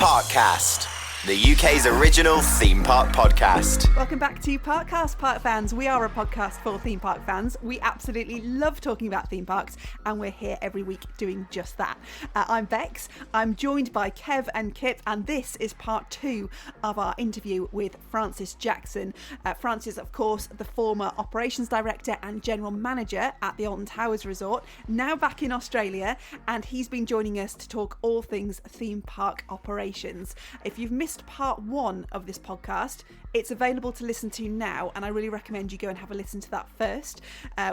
Parkcast, the UK's original theme park podcast. Welcome back to Parkcast, park fans. We are a podcast for theme park fans. We absolutely love talking about theme parks, and we're here every week doing just that. I'm Bex. I'm joined by Kev and Kip, and this is part 2 of our interview with Francis Jackson. Francis, of course, the former operations director and general manager at the Alton Towers Resort, now back in Australia, and he's been joining us to talk all things theme park operations. If you've missed part 1 of this podcast, it's available to listen to now, and I really recommend you go and have a listen to that first.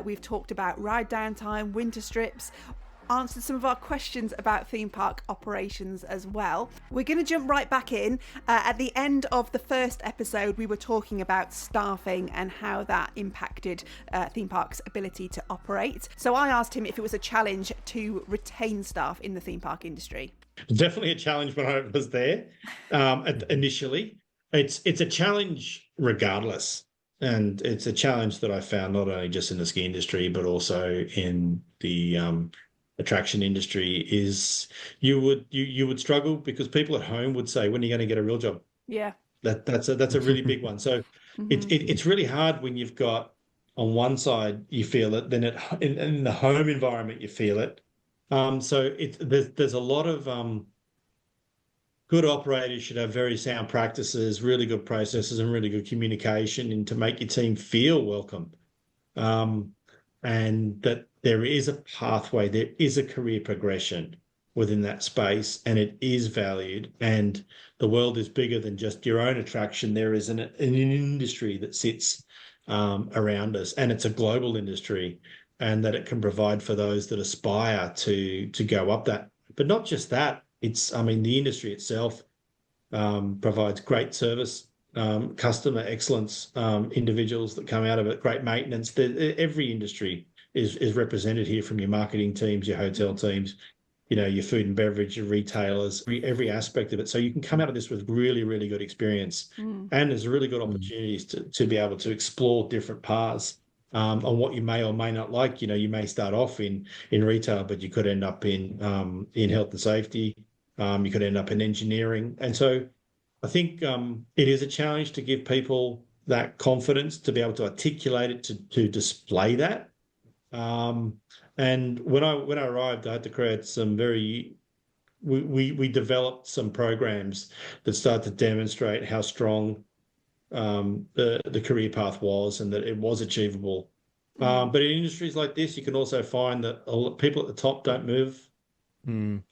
We've talked about ride downtime, winter strips, answered some of our questions about theme park operations as well. We're going to jump right back in. At the end of the first episode, we were talking about staffing and how that impacted theme parks' ability to operate. So I asked him if it was a challenge to retain staff in the theme park industry. Definitely a challenge when I was there initially. It's a challenge regardless. And it's a challenge that I found not only just in the ski industry, but also in the attraction industry is you would struggle because people at home would say, when are you going to get a real job? Yeah. That's a really big one. So it's really hard when you've got on one side you feel it, then in the home environment you feel it. So there's a lot of good operators should have very sound practices, really good processes, and really good communication, and to make your team feel welcome, and that there is a pathway, there is a career progression within that space, and it is valued. And the world is bigger than just your own attraction. There is an industry that sits around us, and it's a global industry, and that it can provide for those that aspire to go up that. But not just that, the industry itself provides great service, customer excellence, individuals that come out of it, great maintenance. Every industry is represented here, from your marketing teams, your hotel teams, your food and beverage, your retailers, every aspect of it. So you can come out of this with really, really good experience. And there's really good opportunities to be able to explore different paths on what you may or may not like. You may start off in retail, but you could end up in health and safety. You could end up in engineering. And so I think it is a challenge to give people that confidence to be able to articulate it, to display that. And when I arrived, I had to create some we developed some programs that started to demonstrate how strong the career path was, and that it was achievable. But in industries like this, you can also find that a lot of people at the top don't move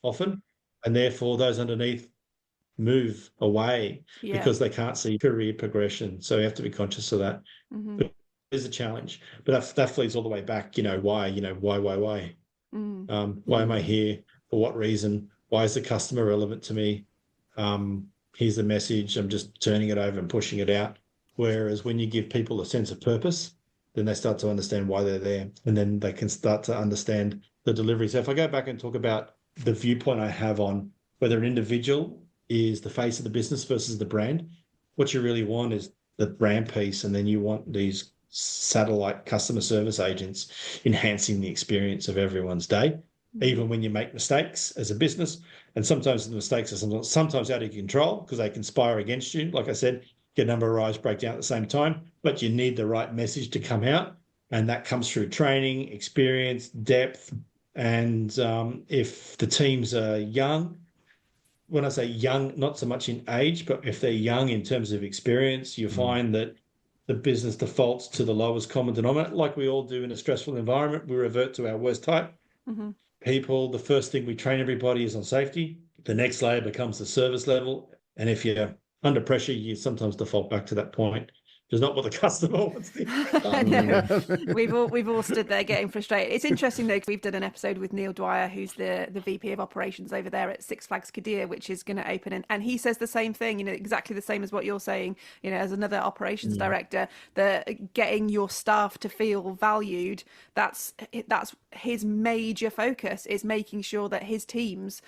often, and therefore those underneath move away because they can't see career progression. So you have to be conscious of that. But it is a challenge, but that feeds all the way back. Why? Why? Why am I here? For what reason? Why is the customer relevant to me? Here's the message. I'm just turning it over and pushing it out. Whereas when you give people a sense of purpose, then they start to understand why they're there, and then they can start to understand the delivery. So if I go back and talk about the viewpoint I have on whether an individual is the face of the business versus the brand, what you really want is the brand piece, and then you want these satellite customer service agents enhancing the experience of everyone's day, even when you make mistakes as a business. And sometimes the mistakes are sometimes out of your control because they conspire against you. Like I said, get a number of rides break down at the same time, but you need the right message to come out. And that comes through training, experience, depth. And if the teams are young, when I say young, not so much in age, but if they're young in terms of experience, you find that the business defaults to the lowest common denominator, like we all do in a stressful environment. We revert to our worst type. People, the first thing we train everybody is on safety. The next layer becomes the service level. And if you're under pressure, you sometimes default back to that point. It's not what the customer wants. We've all stood there getting frustrated. It's interesting though, because we've done an episode with Neil Dwyer, who's the VP of operations over there at Six Flags Qiddiya, which is going to open, and he says the same thing. Exactly the same as what you're saying. As another operations director, that getting your staff to feel valued, that's his major focus, is making sure that his teams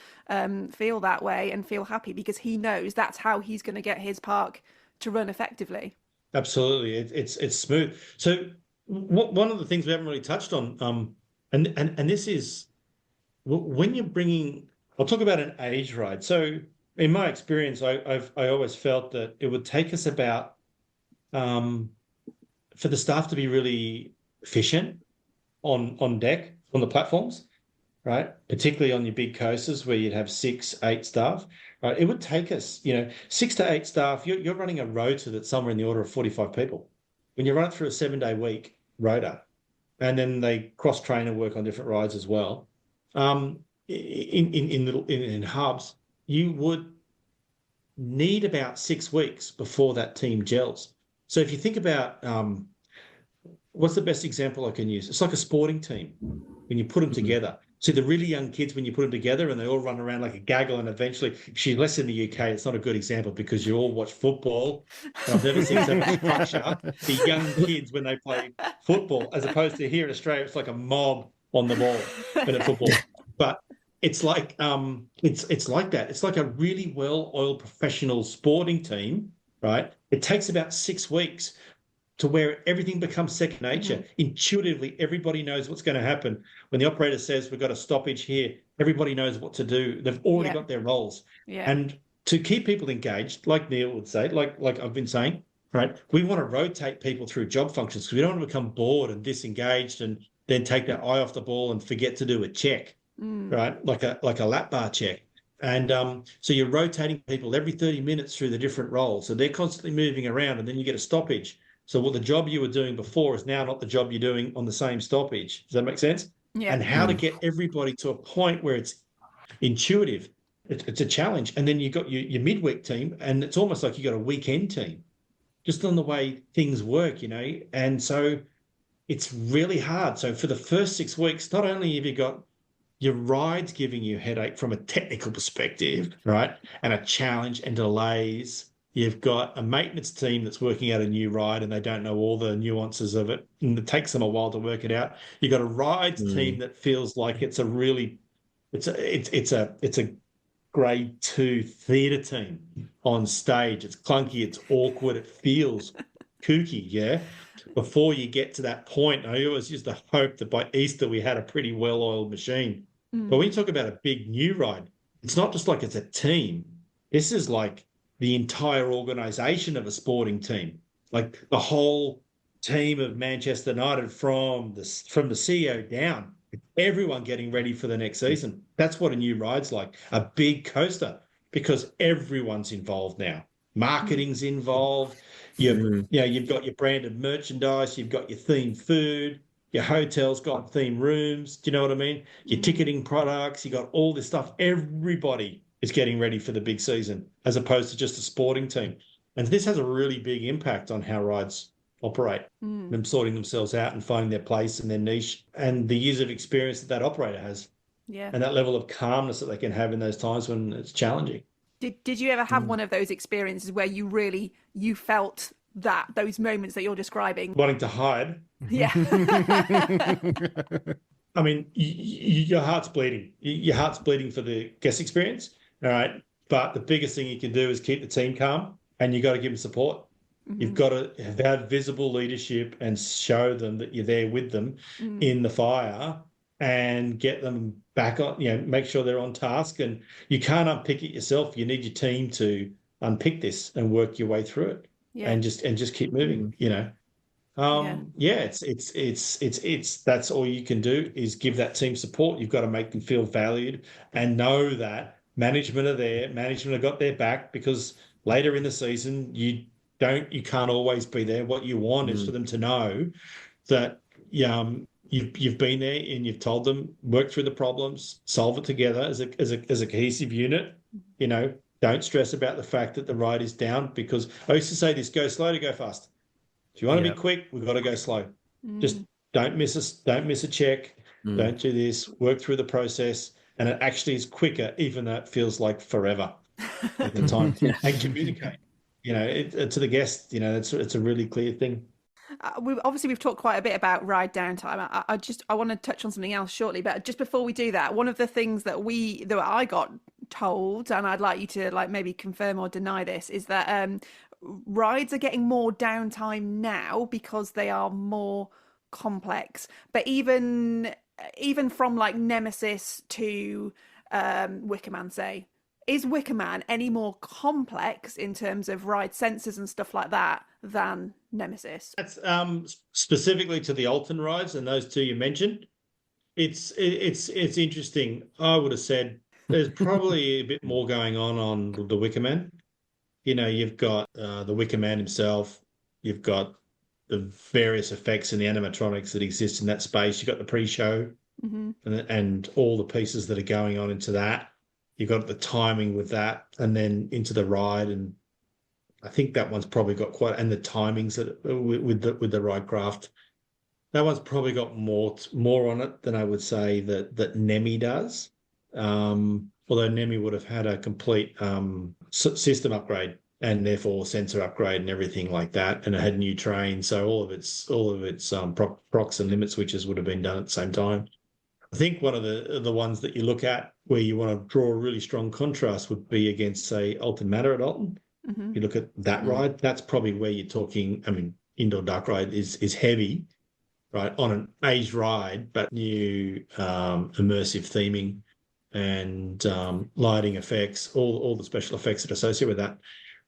feel that way and feel happy, because he knows that's how he's going to get his park to run effectively. Absolutely, it's smooth. So one of the things we haven't really touched on, and this is when you're bringing. I'll talk about an age ride. So in my experience, I always felt that it would take us about for the staff to be really efficient on deck on the platforms, right? Particularly on your big coasters where you'd have 6, 8 staff, right? It would take us, 6 to 8 staff. You're running a rota that's somewhere in the order of 45 people. When you run it through a 7-day week rota, and then they cross train and work on different rides as well. In hubs, you would need about 6 weeks before that team gels. So if you think about what's the best example I can use? It's like a sporting team when you put them together. See, the really young kids, when you put them together and they all run around like a gaggle, and eventually, less in the UK, it's not a good example because you all watch football. And I've never seen so much structure. The young kids when they play football, as opposed to here in Australia, it's like a mob on the ball in football. But it's like it's like that. It's like a really well-oiled professional sporting team, right? It takes about 6 weeks to where everything becomes second nature. Intuitively, everybody knows what's going to happen. When the operator says we've got a stoppage here, everybody knows what to do. They've already got their roles. Yeah. And to keep people engaged, like Neil would say, like I've been saying, right? We want to rotate people through job functions because we don't want to become bored and disengaged and then take their eye off the ball and forget to do a check, right? Like a lap bar check. And so you're rotating people every 30 minutes through the different roles. So they're constantly moving around, and then you get a stoppage. So what the job you were doing before is now not the job you're doing on the same stoppage. Does that make sense? Yeah. And how to get everybody to a point where it's intuitive. It's a challenge. And then you've got your midweek team, and it's almost like you've got a weekend team, just on the way things work, And so it's really hard. So for the first 6 weeks, not only have you got your rides giving you headache from a technical perspective, right? And a challenge and delays. You've got a maintenance team that's working out a new ride and they don't know all the nuances of it, and it takes them a while to work it out. You've got a rides team that feels like it's a grade 2 theatre team on stage. It's clunky, it's awkward, it feels kooky, yeah? Before you get to that point, I always used to hope that by Easter we had a pretty well-oiled machine. But when you talk about a big new ride, it's not just like it's a team. This is like the entire organisation of a sporting team, like the whole team of Manchester United from the CEO down, everyone getting ready for the next season. That's what a new ride's like, a big coaster, because everyone's involved now. Marketing's involved. You've got your branded merchandise, you've got your themed food, your hotel's got themed rooms. Do you know what I mean? Your ticketing products, you got all this stuff. Everybody is getting ready for the big season, as opposed to just a sporting team. And this has a really big impact on how rides operate, them sorting themselves out and finding their place and their niche, and the years of experience that operator has, and that level of calmness that they can have in those times when it's challenging. Did you ever have one of those experiences where you felt that those moments that you're describing? Wanting to hide. Yeah. I mean, your heart's bleeding. Your heart's bleeding for the guest experience, all right? But the biggest thing you can do is keep the team calm, and you got to give them support. You've got to have visible leadership and show them that you're there with them in the fire, and get them back on, make sure they're on task. And you can't unpick it yourself. You need your team to unpick this and work your way through it, and just keep moving, it's that's all you can do, is give that team support. You've got to make them feel valued and know that management are there. Management have got their back, because later in the season, you can't always be there. What you want is for them to know that you've been there and you've told them, work through the problems, solve it together as a cohesive unit. Don't stress about the fact that the ride is down, because I used to say this: go slow to go fast. If you want to be quick, we've got to go slow. Just don't miss a check. Don't do this. Work through the process, and it actually is quicker, even though it feels like forever at the time. And communicate, to the guest. It's a really clear thing. We've talked quite a bit about ride downtime. I want to touch on something else shortly, but just before we do that, one of the things that I got told, and I'd like you to maybe confirm or deny this, is that rides are getting more downtime now because they are more complex. But even from Nemesis to Wicker Man, say, Is Wicker Man any more complex in terms of ride sensors and stuff like that than Nemesis? That's specifically to the Alton rides and those two you mentioned. It's interesting. I would have said there's probably a bit more going on the Wicker Man. You've got the Wicker Man himself. You've got the various effects and the animatronics that exist in that space. You've got the pre-show and all the pieces that are going on into that. You've got the timing with that, and then into the ride. And I think that one's probably got and the timings that with the ride craft. That one's probably got more on it than I would say that Nemi does. Although Nemi would have had a complete system upgrade and therefore sensor upgrade and everything like that, and it had new trains, so all of its procs and limit switches would have been done at the same time. I think one of the ones that you look at where you want to draw a really strong contrast would be against, say, Alton Manor at Alton. You look at that ride, that's probably where you're talking. I mean, indoor dark ride is heavy, right, on an aged ride, but new immersive theming and lighting effects, all the special effects that are associated with that.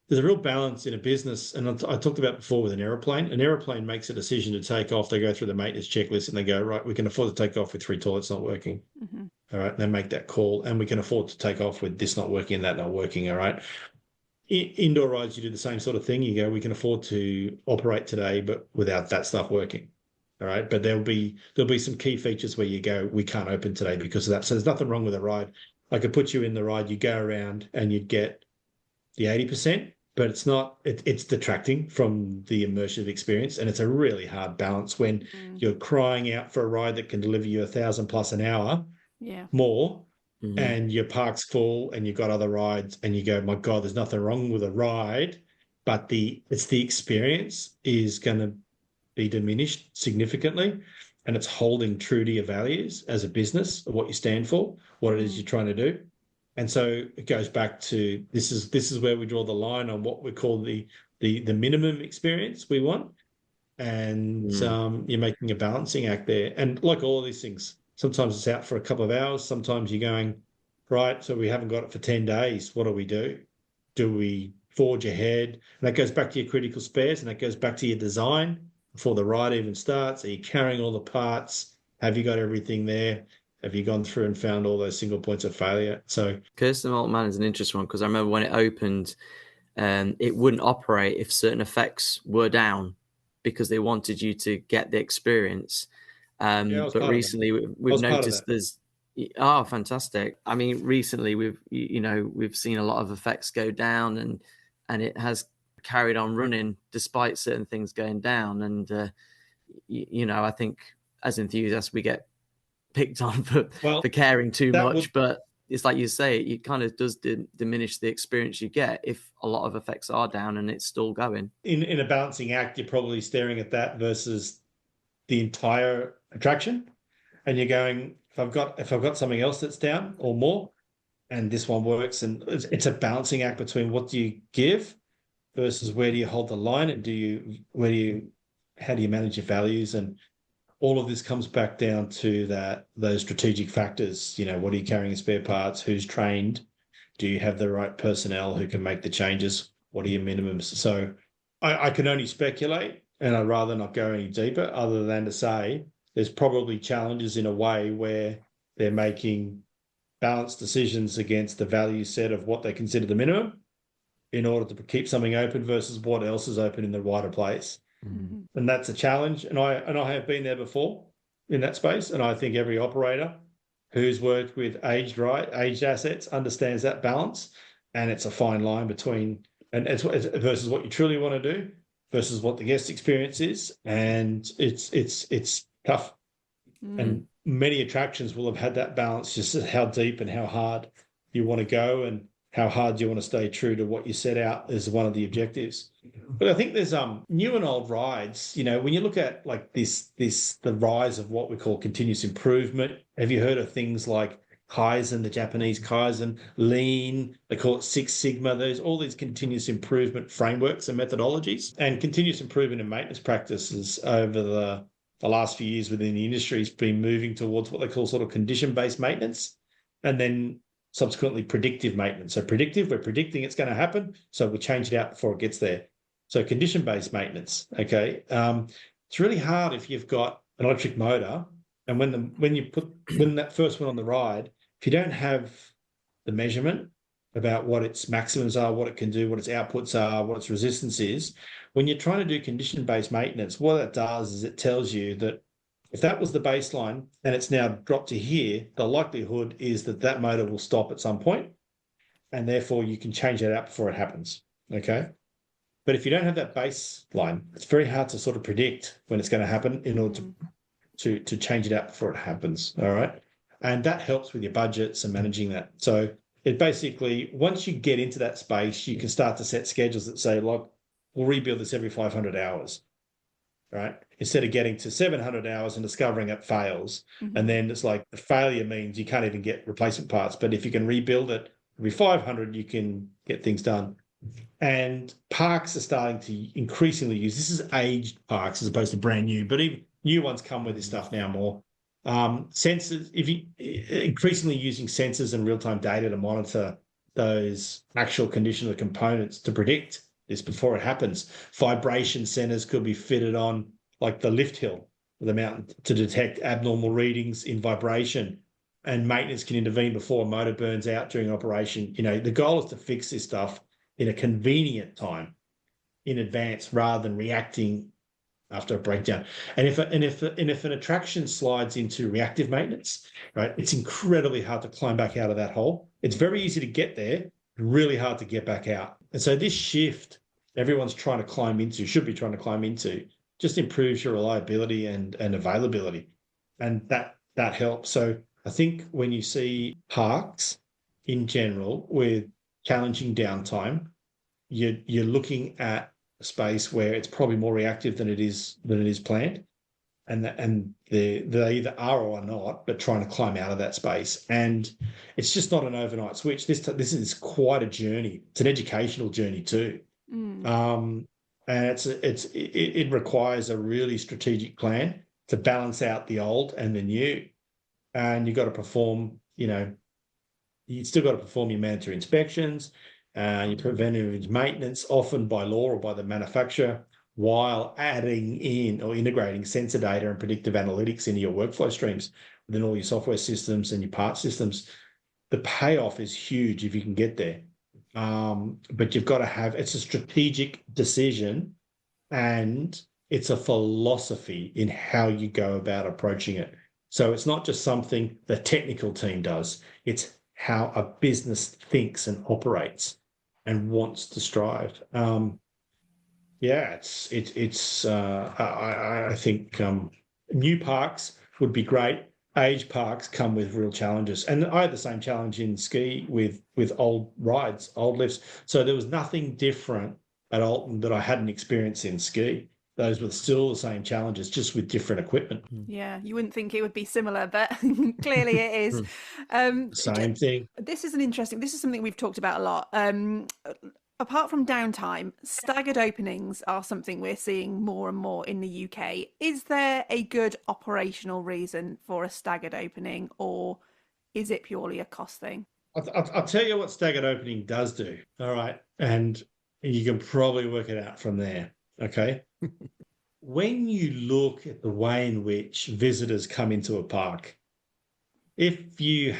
There's a real balance in a business, and I talked about before with an aeroplane. An aeroplane makes a decision to take off. They go through the maintenance checklist and they go, right, we can afford to take off with 3 toilets not working. All right, and they make that call, and we can afford to take off with this not working and that not working. All right. Indoor rides, you do the same sort of thing. You go, we can afford to operate today, but without that stuff working. All right. But there'll be some key features where you go, we can't open today because of that. So there's nothing wrong with a ride. I could put you in the ride, you go around and you'd get the 80%, but it's detracting from the immersive experience. And it's a really hard balance when you're crying out for a ride that can deliver you 1,000 plus an hour more. And your park's full and you've got other rides and you go, my God, there's nothing wrong with a ride, but it's the experience is going to be diminished significantly, and it's holding true to your values as a business, of what you stand for, what it is you're trying to do. And so it goes back to this is where we draw the line on what we call the minimum experience we want. And you're making a balancing act there. And like all of these things, sometimes it's out for a couple of hours. Sometimes you're going, right, so we haven't got it for 10 days. What do we do? Do we forge ahead? And that goes back to your critical spares, and that goes back to your design before the ride even starts. Are you carrying all the parts? Have you got everything there? Have you gone through and found all those single points of failure? So Curse of Alton Manor is an interesting one because I remember when it opened, it wouldn't operate if certain effects were down because they wanted you to get the experience. But recently we've noticed there's fantastic. I mean, recently we've seen a lot of effects go down, and it has carried on running despite certain things going down. And I think as enthusiasts we get picked on for caring too much, but it's like you say, it kind of does diminish the experience you get if a lot of effects are down and it's still going. In a balancing act, you're probably staring at that versus the entire attraction, and you're going, if I've got something else that's down or more, and this one works, and it's a balancing act between what do you give versus where do you hold the line, and how do you manage your values, and all of this comes back down to those strategic factors. What are you carrying in spare parts? Who's trained? Do you have the right personnel who can make the changes? What are your minimums? So I can only speculate, and I'd rather not go any deeper other than to say there's probably challenges in a way where they're making balanced decisions against the value set of what they consider the minimum in order to keep something open versus what else is open in the wider place. And that's a challenge. And I have been there before in that space. And I think every operator who's worked with aged assets understands that balance. And it's a fine line between it's versus what you truly want to do versus what the guest experience is. And it's tough. And many attractions will have had that balance, just how deep and how hard you want to go and how hard you want to stay true to what you set out as one of the objectives. But I think there's new and old rides. When you look at like the rise of what we call continuous improvement, have you heard of things like Kaizen, the Japanese Kaizen, Lean, they call it Six Sigma? There's all these continuous improvement frameworks and methodologies, and continuous improvement and maintenance practices over the last few years within the industry has been moving towards what they call sort of condition-based maintenance. And then subsequently predictive maintenance. So predictive, we're predicting it's going to happen, so we change it out before it gets there. So condition-based maintenance, okay? It's really hard if you've got an electric motor, and when that first one on the ride, if you don't have the measurement about what its maximums are, what it can do, what its outputs are, what its resistance is, when you're trying to do condition-based maintenance, what it does is it tells you that if that was the baseline and it's now dropped to here, the likelihood is that that motor will stop at some point, and therefore you can change that out before it happens, okay? But if you don't have that baseline, it's very hard to sort of predict when it's going to happen in order to change it out before it happens, all right? And that helps with your budgets and managing that. So it basically, once you get into that space, you can start to set schedules that say, look, we'll rebuild this every 500 hours, right? Instead of getting to 700 hours and discovering it fails. And then it's like the failure means you can't even get replacement parts. But if you can rebuild it every 500, you can get things done. And parks are starting to increasingly use, this is aged parks as opposed to brand new, but even new ones come with this stuff now more. Sensors, if you increasingly using sensors and real-time data to monitor those actual condition of the components to predict this before it happens. Vibration centers could be fitted on like the lift hill of the mountain to detect abnormal readings in vibration, and maintenance can intervene before a motor burns out during operation. You know, the goal is to fix this stuff in a convenient time in advance rather than reacting after a breakdown. And if an attraction slides into reactive maintenance, right, it's incredibly hard to climb back out of that hole. It's very easy to get there, really hard to get back out. And so this shift everyone's trying to climb into, should be trying to climb into, just improves your reliability and availability. And that helps. So I think when you see parks in general with challenging downtime, you're looking at a space where it's probably more reactive than it is planned, and they either are or are not, but trying to climb out of that space. And it's just not an overnight switch. This is quite a journey. It's an educational journey too, and it requires a really strategic plan to balance out the old and the new. And you've got to perform. You still got to perform your mandatory inspections, your preventive maintenance, often by law or by the manufacturer, while adding in or integrating sensor data and predictive analytics into your workflow streams within all your software systems and your part systems. The payoff is huge if you can get there. But you've got to have, it's a strategic decision and it's a philosophy in how you go about approaching it. So it's not just something the technical team does. It's how a business thinks and operates and wants to strive. I think new parks would be great. Aged parks come with real challenges. And I had the same challenge in ski with old rides, old lifts. So there was nothing different at Alton that I hadn't experienced in ski. Those were still the same challenges, just with different equipment. Yeah, you wouldn't think it would be similar, but clearly it is. Same thing. This is something we've talked about a lot. Apart from downtime, staggered openings are something we're seeing more and more in the UK. Is there a good operational reason for a staggered opening, or is it purely a cost thing? I'll tell you what staggered opening does do, all right? And you can probably work it out from there, okay? When you look at the way in which visitors come into a park, if you're,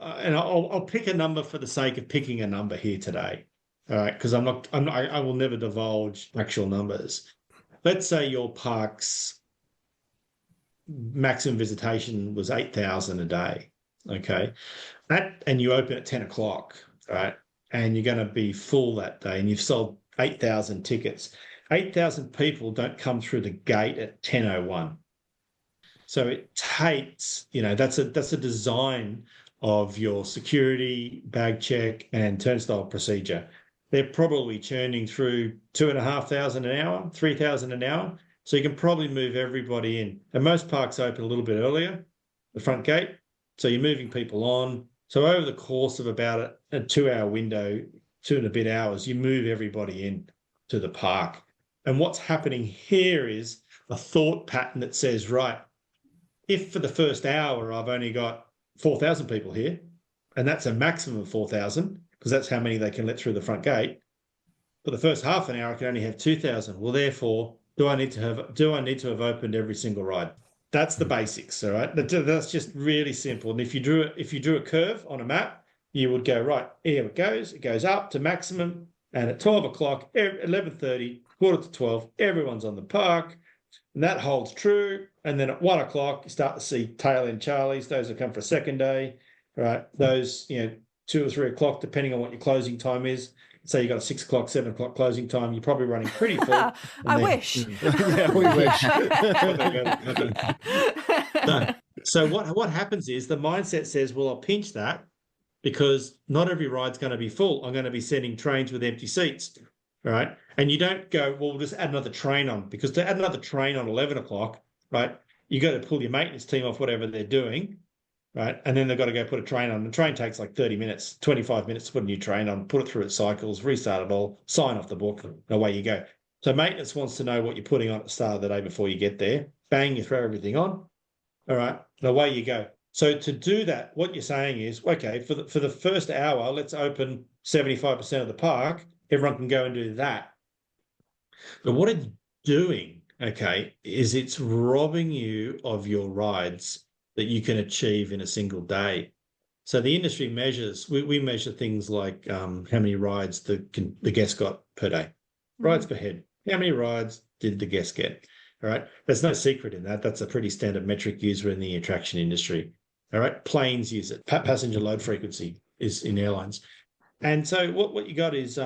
and I'll pick a number for the sake of picking a number here today, all right? Because I will never divulge actual numbers. Let's say your park's maximum visitation was 8,000 a day, okay? And you open at 10 o'clock, right? And you're going to be full that day, and you've sold 8,000 tickets. 8,000 people don't come through the gate at 10:01. So it takes, that's a design of your security, bag check, and turnstile procedure. They're probably churning through 2,500 an hour, 3,000 an hour. So you can probably move everybody in. And most parks open a little bit earlier, the front gate. So you're moving people on. So over the course of about a 2-hour window, 2 and a bit hours, you move everybody in to the park. And what's happening here is a thought pattern that says, right, if for the first hour I've only got 4,000 people here, and that's a maximum of 4,000 because that's how many they can let through the front gate. But the first half an hour I can only have 2,000. Well, therefore, do I need to have opened every single ride? That's the basics, all right? That's just really simple. And if you drew a curve on a map, you would go, right, here it goes up to maximum, and at 12 o'clock, 11:30, quarter to 12, everyone's on the park, and that holds true. And then at 1 o'clock, you start to see tail end Charlies, those that come for a second day, right? Those, 2 or 3 o'clock, depending on what your closing time is. Say you got a 6 o'clock, 7 o'clock closing time, you're probably running pretty full. I wish. Yeah, we wish. So what happens is the mindset says, well, I'll pinch that because not every ride's going to be full. I'm going to be sending trains with empty seats, right? And you don't go, well, we'll just add another train on, because to add another train on 11 o'clock, right, you got to pull your maintenance team off whatever they're doing, right? And then they've got to go put a train on. The train takes like 30 minutes, 25 minutes to put a new train on, put it through its cycles, restart it all, sign off the book, and away you go. So maintenance wants to know what you're putting on at the start of the day before you get there. Bang, you throw everything on. All right, and away you go. So to do that, what you're saying is, okay, for the first hour, let's open 75% of the park. Everyone can go and do that. But what it's doing, okay, is it's robbing you of your rides that you can achieve in a single day. So the industry measures, we measure things like how many rides the guest got per day, rides per head. How many rides did the guest get? All right. There's no secret in that. That's a pretty standard metric used in the attraction industry. All right. Planes use it. Passenger load frequency is in airlines. And so what you got is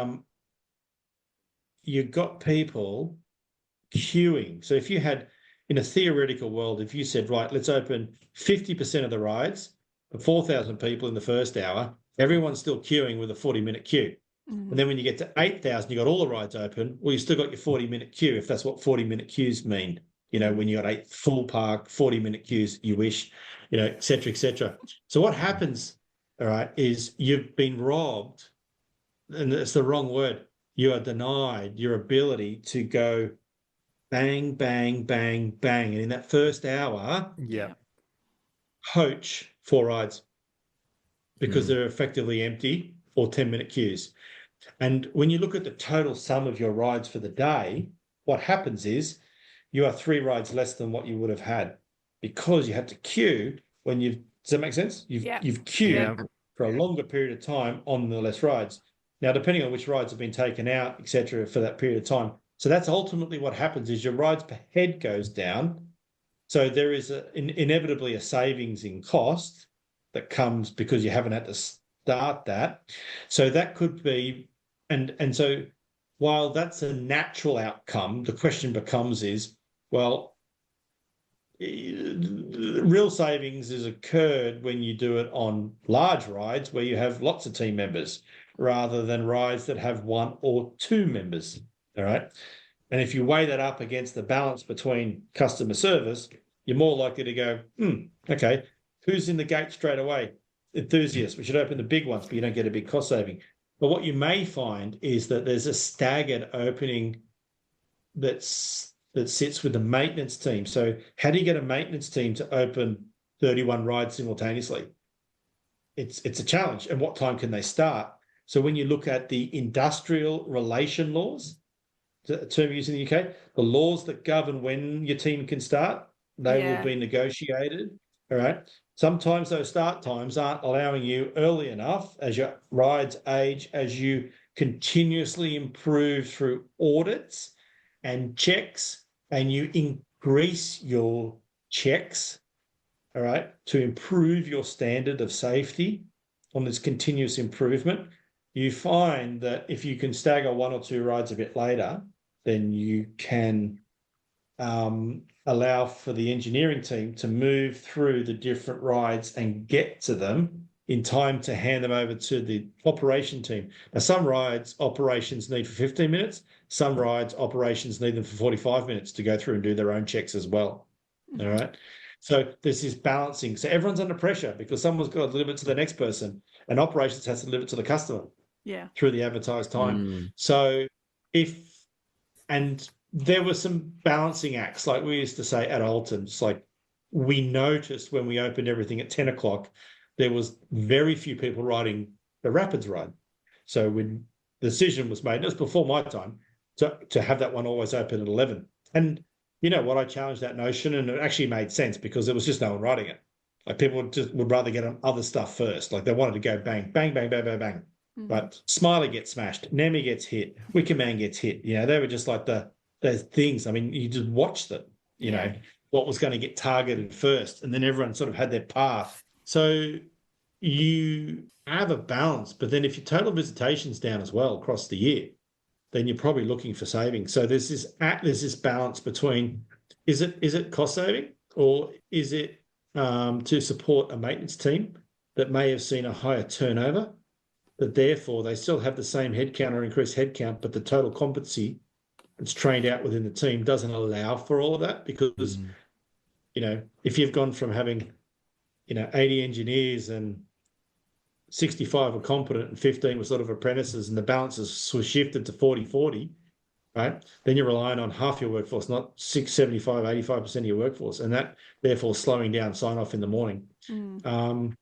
you've got people queuing. So if you had, in a theoretical world, if you said, right, let's open 50% of the rides, 4,000 people in the first hour, everyone's still queuing with a 40-minute queue. And then when you get to 8,000, you got all the rides open. Well, you still got your 40-minute queue, if that's what 40-minute queues mean. When you got 8 full park, 40-minute queues, you wish, et cetera, et cetera. So what happens, all right, is you've been robbed, and it's the wrong word. You are denied your ability to go bang, bang, bang, bang. And in that first hour, poach 4 rides because they're effectively empty or 10-minute queues. And when you look at the total sum of your rides for the day, what happens is you are 3 rides less than what you would have had because you had to queue when does that make sense? You've queued for a longer period of time on the less rides. Now, depending on which rides have been taken out, et cetera, for that period of time. So that's ultimately what happens is your rides per head goes down. So there is inevitably a savings in cost that comes because you haven't had to start that. So that could be, and so while that's a natural outcome, the question becomes is, well, real savings has occurred when you do it on large rides where you have lots of team members rather than rides that have 1 or 2 members. All right. And if you weigh that up against the balance between customer service, you're more likely to go, okay, who's in the gate straight away? Enthusiasts. We should open the big ones, but you don't get a big cost saving. But what you may find is that there's a staggered opening that sits with the maintenance team. So how do you get a maintenance team to open 31 rides simultaneously? It's a challenge. And what time can they start? So when you look at the industrial relation laws, the term used in the UK, the laws that govern when your team can start, they will be negotiated. All right. Sometimes those start times aren't allowing you early enough as your rides age, as you continuously improve through audits and checks, and you increase your checks, all right, to improve your standard of safety on this continuous improvement. You find that if you can stagger 1 or 2 rides a bit later, then you can allow for the engineering team to move through the different rides and get to them in time to hand them over to the operation team. Now, some rides operations need for 15 minutes. Some rides operations need them for 45 minutes to go through and do their own checks as well. All right. So there's this balancing. So everyone's under pressure because someone's got to deliver it to the next person, and operations has to deliver it to the customer through the advertised time. So and there were some balancing acts, like we used to say at Alton. It's like we noticed when we opened everything at 10 o'clock there was very few people riding the Rapids ride. So when the decision was made, and it was before my time, to have that one always open at 11. And you know what? I challenged that notion, and it actually made sense because there was just no one riding it. Like people would rather get on other stuff first. Like they wanted to go bang, bang, bang, bang, bang, bang. Mm-hmm. But Smiley gets smashed, Nemi gets hit, Wicker Man gets hit. You know, they were just like those things. I mean, you just watched them, you know, what was going to get targeted first. And then everyone sort of had their path. So you have a balance, but then if your total visitation's down as well across the year, then you're probably looking for savings. So there's this balance between is it cost saving or is it to support a maintenance team that may have seen a higher turnover, but therefore they still have the same headcount or increased headcount, but the total competency that's trained out within the team doesn't allow for all of that because, you know, if you've gone from having, you know, 80 engineers and 65 were competent and 15 were sort of apprentices and the balances were shifted to 40-40, right? Then you're relying on half your workforce, not 75, 85% of your workforce. And that therefore slowing down sign off in the morning. And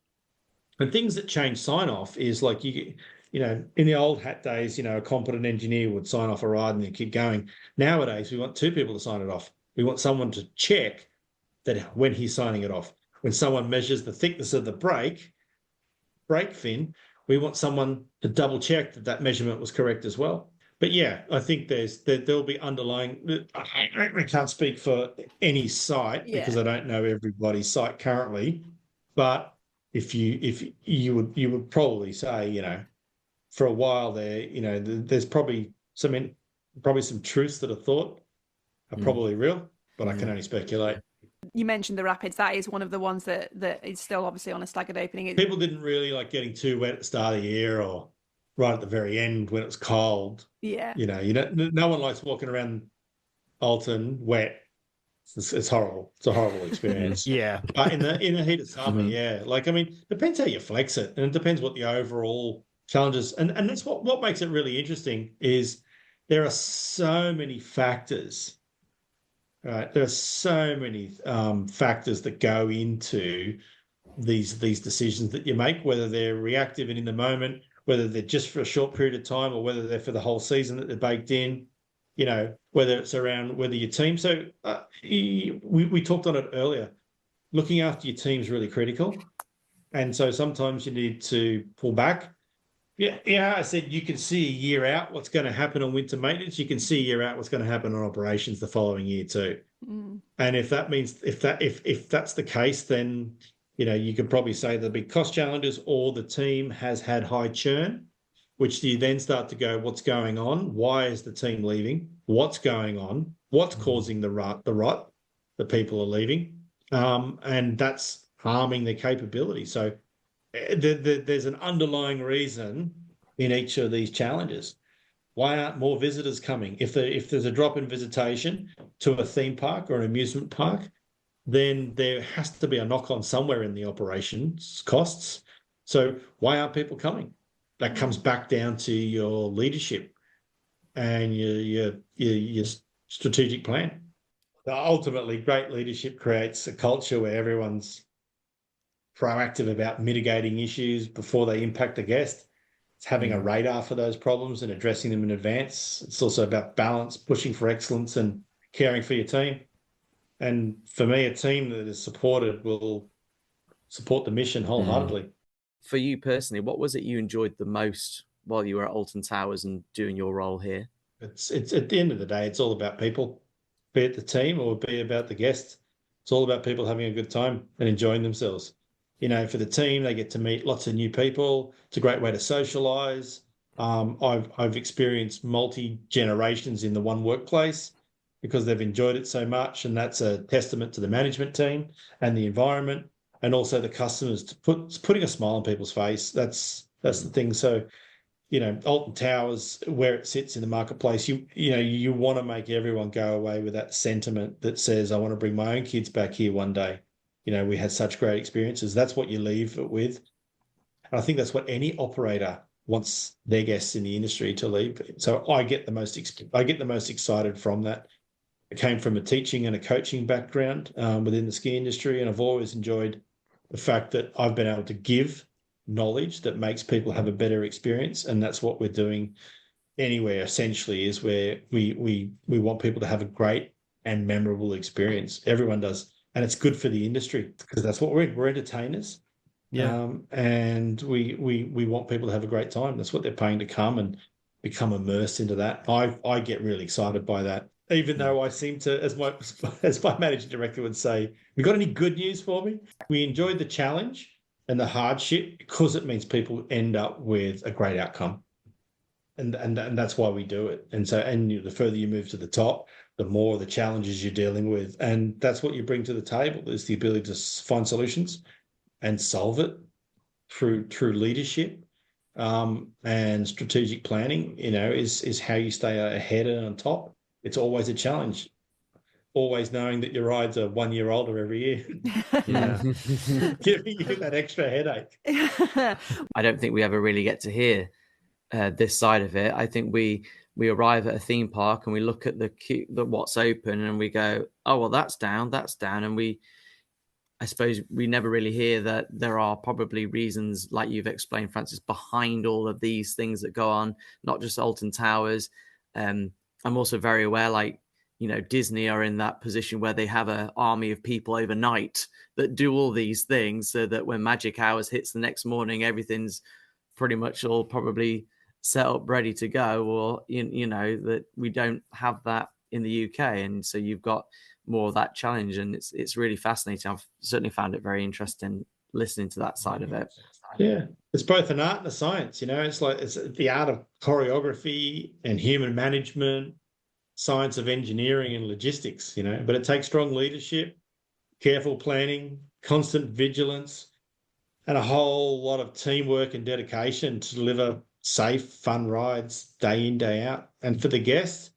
things that change sign off is like, you know, in the old hat days, you know, a competent engineer would sign off a ride and then keep going. Nowadays, we want two people to sign it off. We want someone to check that when he's signing it off. When someone measures the thickness of the brake fin, we want someone to double check that measurement was correct as well. But yeah, I think there'll be underlying. I can't speak for any site because I don't know everybody's site currently. But if you would probably say, you know, for a while there, you know, there's probably some truths that are thought are probably real, but I can only speculate. You mentioned the Rapids. That is one of the ones that is still obviously on a staggered opening. People didn't really like getting too wet at the start of the year or right at the very end when it was cold. Yeah. You know, no one likes walking around Alton wet. It's horrible. It's a horrible experience. Yeah. But in the heat of summer, yeah. Like, I mean, depends how you flex it, and it depends what the overall challenges. And that's what makes it really interesting is there are so many factors. Right, there are so many factors that go into these decisions that you make, whether they're reactive and in the moment, whether they're just for a short period of time, or whether they're for the whole season that they're baked in. You know, whether it's around whether your team. So we talked on it earlier. Looking after your team is really critical, and so sometimes you need to pull back. Yeah, I said you can see a year out what's going to happen on winter maintenance. You can see a year out what's going to happen on operations the following year too. And if that's the case, then you know you could probably say there'll be cost challenges, or the team has had high churn, which you then start to go, what's going on? Why is the team leaving? What's going on? What's causing the rot that people are leaving? And that's harming their capability. So there's an underlying reason in each of these challenges. Why aren't more visitors coming? If there's a drop in visitation to a theme park or an amusement park, then there has to be a knock-on somewhere in the operations costs. So why aren't people coming? That comes back down to your leadership and your strategic plan. Ultimately, great leadership creates a culture where everyone's proactive about mitigating issues before they impact the guest. It's having a radar for those problems and addressing them in advance. It's also about balance, pushing for excellence and caring for your team. And for me, a team that is supported will support the mission wholeheartedly. For you personally, what was it you enjoyed the most while you were at Alton Towers and doing your role here? It's at the end of the day, it's all about people, be it the team or be it about the guests. It's all about people having a good time and enjoying themselves. You know, for the team, they get to meet lots of new people. It's a great way to socialise. I've experienced multi-generations in the one workplace because they've enjoyed it so much, and that's a testament to the management team and the environment, and also the customers putting a smile on people's face. That's the thing. So, you know, Alton Towers, where it sits in the marketplace, you want to make everyone go away with that sentiment that says, I want to bring my own kids back here one day. You know, we had such great experiences. That's what you leave it with. And I think that's what any operator wants their guests in the industry to leave. So I get the most excited from that. I came from a teaching and a coaching background within the ski industry, and I've always enjoyed the fact that I've been able to give knowledge that makes people have a better experience, and that's what we're doing anywhere essentially, is where we want people to have a great and memorable experience. Everyone does, and it's good for the industry because that's what we're in. We're entertainers. Yeah. And we want people to have a great time. That's what they're paying to come and become immersed into that. I get really excited by that, even though I seem to, as my managing director would say, "We got any good news for me?" We enjoyed the challenge and the hardship because it means people end up with a great outcome, and that's why we do it. And the further you move to the top, the more the challenges you're dealing with, and that's what you bring to the table, is the ability to find solutions and solve it through leadership, and strategic planning. Is how you stay ahead and on top. It's always a challenge. Always knowing that your rides are 1 year older every year. Yeah. Giving you that extra headache. I don't think we ever really get to hear this side of it. I think we arrive at a theme park and we look at the what's open and we go, oh well, that's down, and I suppose we never really hear that there are probably reasons, like you've explained, Francis, behind all of these things that go on, not just Alton Towers. I'm also very aware, like, Disney are in that position where they have an army of people overnight that do all these things so that when magic hours hits the next morning, everything's pretty much all probably set up, ready to go, or, that we don't have that in the UK. And so you've got more of that challenge, and it's really fascinating. I've certainly found it very interesting listening to that side of it. Yeah, it's both an art and a science. It's the art of choreography and human management, science of engineering and logistics. But it takes strong leadership, careful planning, constant vigilance, and a whole lot of teamwork and dedication to deliver safe, fun rides day in, day out. And for the guests,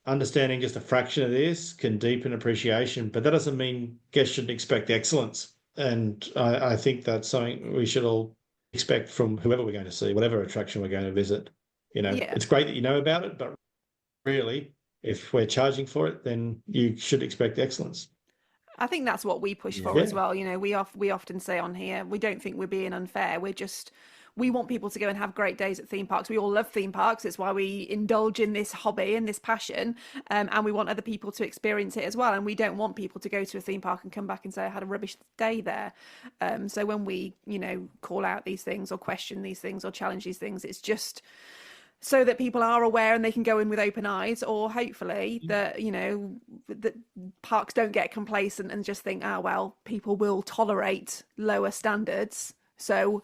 understanding just a fraction of this can deepen appreciation, but that doesn't mean guests shouldn't expect excellence. And I think that's something we should all expect from whoever we're going to see, whatever attraction we're going to visit. It's great that you know about it, but really, if we're charging for it, then you should expect excellence. I think that's what we push for as well. We often say on here, we don't think we're being unfair. We want people to go and have great days at theme parks. We all love theme parks. It's why we indulge in this hobby and this passion. And we want other people to experience it as well. And we don't want people to go to a theme park and come back and say, I had a rubbish day there. So when we, call out these things or question these things or challenge these things, it's just so that people are aware and they can go in with open eyes, or hopefully that, that parks don't get complacent and just think, well, people will tolerate lower standards. So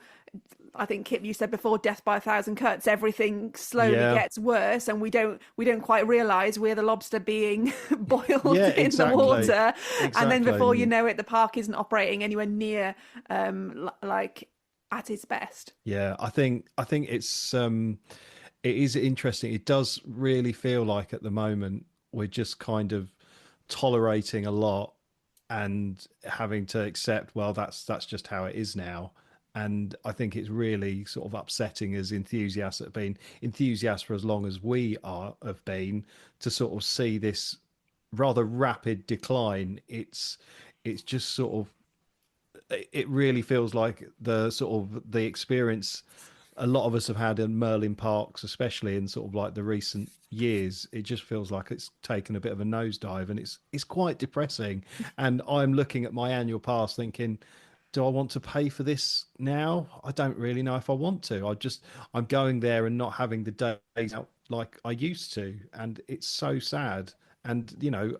I think, Kip, you said before, death by 1,000 cuts. Everything slowly gets worse, and we don't quite realise we're the lobster being boiled in the water. Exactly. And then before you know it, the park isn't operating anywhere near like at its best. Yeah, I think it's it is interesting. It does really feel like at the moment we're just kind of tolerating a lot and having to accept, well, that's just how it is now. And I think it's really sort of upsetting as enthusiasts that have been enthusiasts for as long as we have been, to sort of see this rather rapid decline. It's just sort of, it really feels like the experience a lot of us have had in Merlin parks, especially in sort of like the recent years. It just feels like it's taken a bit of a nosedive, and it's quite depressing. And I'm looking at my annual pass thinking, do I want to pay for this now? I don't really know if I want to. I'm going there and not having the days out like I used to, and it's so sad. And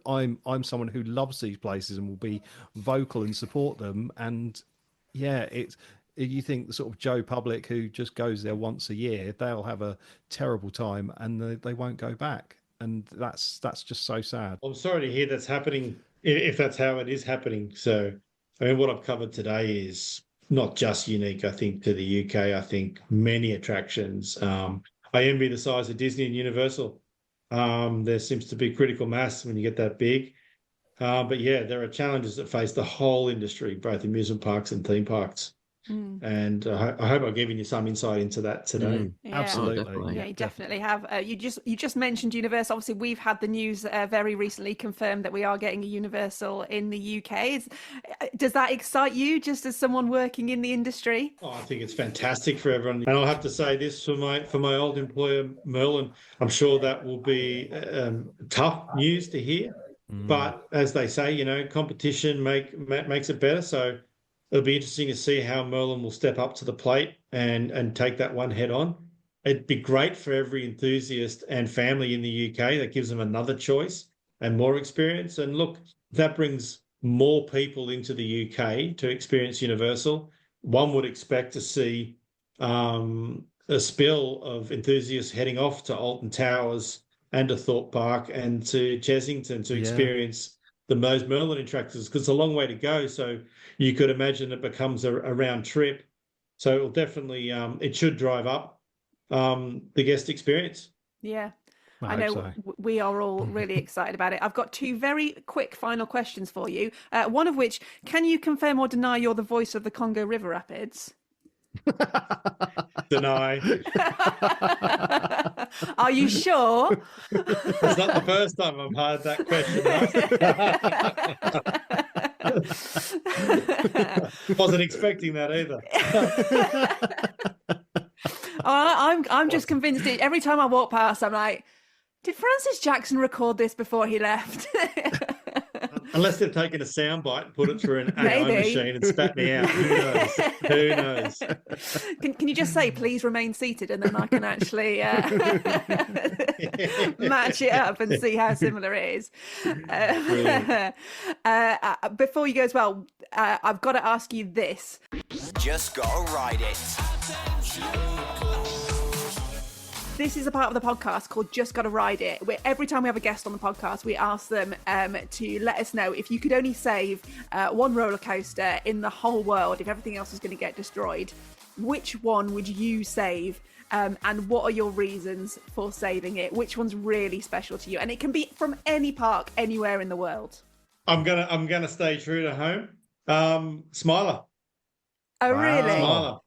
I'm someone who loves these places and will be vocal and support them. And you think the sort of Joe public who just goes there once a year, they'll have a terrible time and they won't go back. And that's just so sad. I'm sorry to hear that's happening, if that's how it is happening. So, I mean, what I've covered today is not just unique, I think, to the UK. I think many attractions. I envy the size of Disney and Universal. There seems to be critical mass when you get that big. But yeah, there are challenges that face the whole industry, both amusement parks and theme parks. And I hope I've given you some insight into that today. Yeah. Absolutely. Yeah, you definitely have. You just mentioned Universal. Obviously, we've had the news very recently confirmed that we are getting a Universal in the UK. Does that excite you, just as someone working in the industry? Oh, I think it's fantastic for everyone. And I'll have to say this for my old employer, Merlin. I'm sure that will be tough news to hear. But as they say, competition makes it better. So it'll be interesting to see how Merlin will step up to the plate and take that one head on. It'd be great for every enthusiast and family in the UK. That gives them another choice and more experience. And look, that brings more people into the UK to experience Universal. One would expect to see a spill of enthusiasts heading off to Alton Towers and to Thorpe Park and to Chessington to experience the most Merlin attractions, because it's a long way to go. So you could imagine it becomes a round trip. So it'll definitely, it should drive up the guest experience. Yeah. I know we are all really excited about it. I've got two very quick final questions for you. One of which, can you confirm or deny you're the voice of the Congo River Rapids? Deny. Are you sure? It's not the first time I've heard that question. Wasn't expecting that either. I'm just convinced. Every time I walk past, I'm like, did Francis Jackson record this before he left? Unless they've taken a soundbite and put it through an AI machine and spat me out. Who knows? Who knows? Can you just say, please remain seated, and then I can actually match it up and see how similar it is. Before you go as well, I've got to ask you this. Just gotta ride it. This is a part of the podcast called Just Gotta Ride It, where every time we have a guest on the podcast, we ask them to let us know if you could only save one roller coaster in the whole world, if everything else was going to get destroyed, which one would you save? And what are your reasons for saving it? Which one's really special to you? And it can be from any park, anywhere in the world. I'm gonna stay true to home. Smiler. Oh, really? Smiler.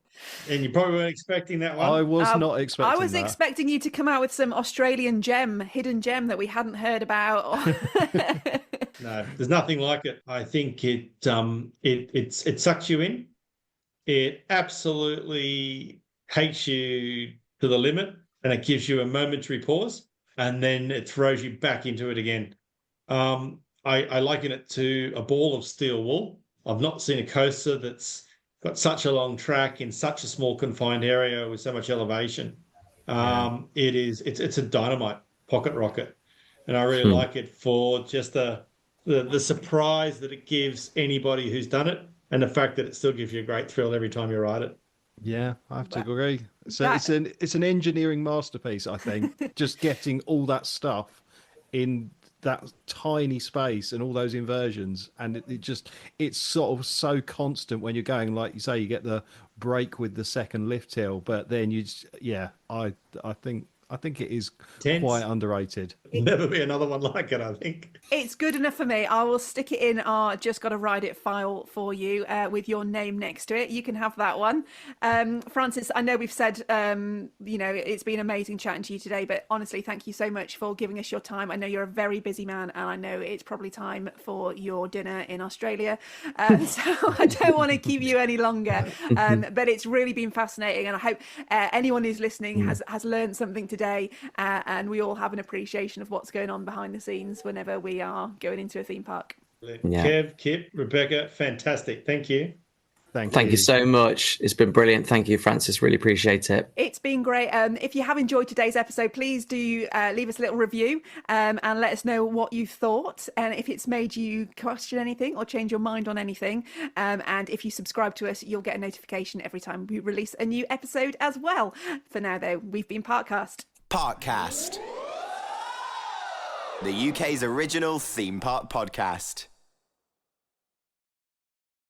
And you probably weren't expecting that one. I was not expecting I was expecting you to come out with some Australian hidden gem that we hadn't heard about. No, there's nothing like it. I think it sucks you in. It absolutely takes you to the limit, and it gives you a momentary pause, and then it throws you back into it again. I liken it to a ball of steel wool. I've not seen a coaster that's got such a long track in such a small confined area with so much elevation. It's a dynamite pocket rocket, and I really like it for just the surprise that it gives anybody who's done it, and the fact that it still gives you a great thrill every time you ride it. Yeah, I have to agree. So it's an engineering masterpiece, I think. Just getting all that stuff in that tiny space and all those inversions, and it's sort of so constant when you're going, like you say, you get the break with the second lift hill, but then I think it is quite underrated. There'll never be another one like it, I think. It's good enough for me. I will stick it in our Just Gotta Ride It file for you with your name next to it. You can have that one. Francis, I know we've said, it's been amazing chatting to you today, but honestly, thank you so much for giving us your time. I know you're a very busy man, and I know it's probably time for your dinner in Australia. So I don't want to keep you any longer, but it's really been fascinating. And I hope anyone who's listening has learned something today, and we all have an appreciation of what's going on behind the scenes whenever we are going into a theme park. Kev, Kip, Rebecca, fantastic. Thank you. Thank you so much. It's been brilliant. Thank you, Francis. Really appreciate it. It's been great. If you have enjoyed today's episode, please do leave us a little review and let us know what you thought, and if it's made you question anything or change your mind on anything. And if you subscribe to us, you'll get a notification every time we release a new episode as well. For now, though, we've been Parkcast. Parkcast, the UK's original theme park podcast.